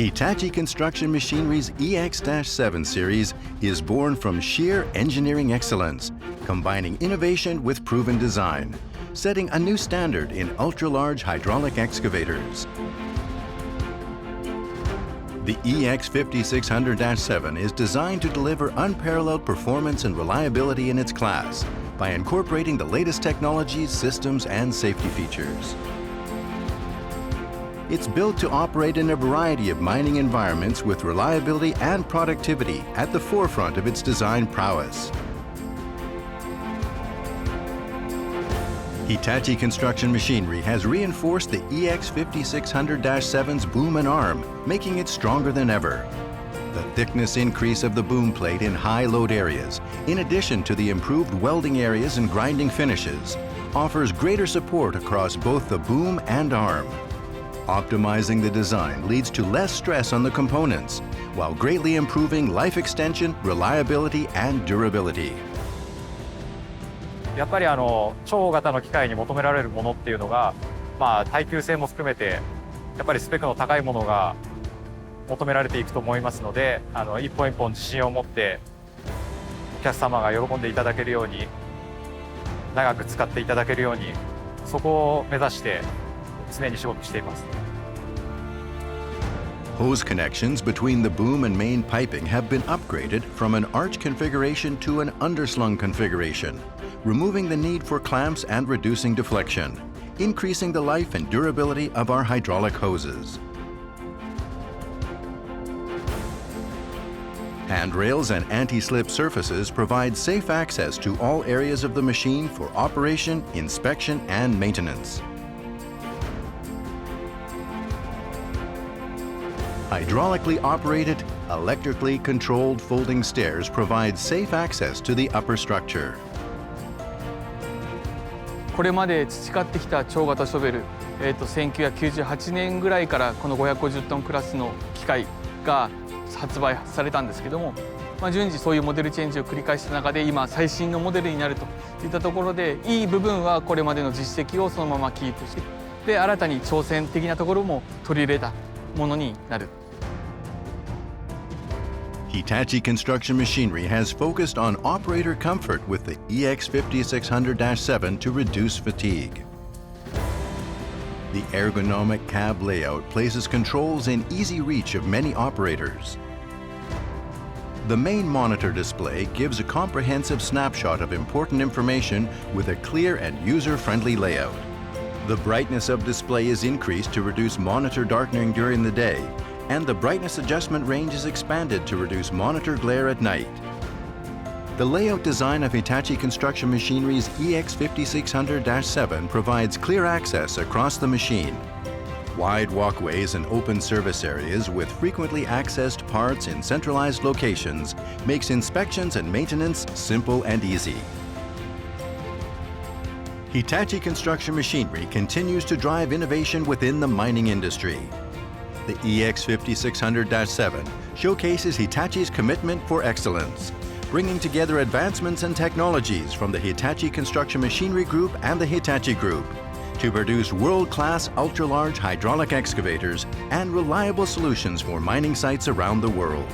Hitachi Construction Machinery's EX-7 series is born from sheer engineering excellence, combining innovation with proven design, setting a new standard in ultra-large hydraulic excavators. The EX5600-7 is designed to deliver unparalleled performance and reliability in its class by incorporating the latest technologies, systems, and safety features. It's built to operate in a variety of mining environments with reliability and productivity at the forefront of its design prowess. Hitachi Construction Machinery has reinforced the EX5600-7's boom and arm, making it stronger than ever. The thickness increase of the boom plate in high load areas, in addition to the improved welding areas and grinding finishes, offers greater support across both the boom and arm. Optimizing the design leads to less stress on the components, while greatly improving life extension, reliability, and durability. やっぱり超大型の機械に求められるものっていうのが、耐久性も含めてやっぱりスペックの高いものが求められていくと思いますので、一本一本自信を持ってお客様が喜んでいただけるように、長く使っていただけるように、そこを目指して常に仕事しています。 Hose connections between the boom and main piping have been upgraded from an arch configuration to an underslung configuration, removing the need for clamps and reducing deflection, increasing the life and durability of our hydraulic hoses. Handrails and anti-slip surfaces provide safe access to all areas of the machine for operation, inspection, and maintenance. Hydraulically operated, electrically controlled folding stairs provide safe access to the upper structure. これまで培ってきた超型ショベル、1998年ぐらいからこの550トンクラスの機械が発売されたんですけども、順次そういうモデルチェンジを繰り返した中で今最新のモデルになるといったところで、いい部分はこれまでの実績をそのままキープして、で新たに挑戦的なところも取り入れたものになる。 Hitachi Construction Machinery has focused on operator comfort with the EX5600-7 to reduce fatigue. The ergonomic cab layout places controls in easy reach of many operators. The main monitor display gives a comprehensive snapshot of important information with a clear and user-friendly layout. The brightness of display is increased to reduce monitor darkening during the day, and the brightness adjustment range is expanded to reduce monitor glare at night. The layout design of Hitachi Construction Machinery's EX5600-7 provides clear access across the machine. Wide walkways and open service areas with frequently accessed parts in centralized locations makes inspections and maintenance simple and easy. Hitachi Construction Machinery continues to drive innovation within the mining industry. The EX5600-7 showcases Hitachi's commitment for excellence, bringing together advancements and technologies from the Hitachi Construction Machinery Group and the Hitachi Group to produce world-class ultra-large hydraulic excavators and reliable solutions for mining sites around the world.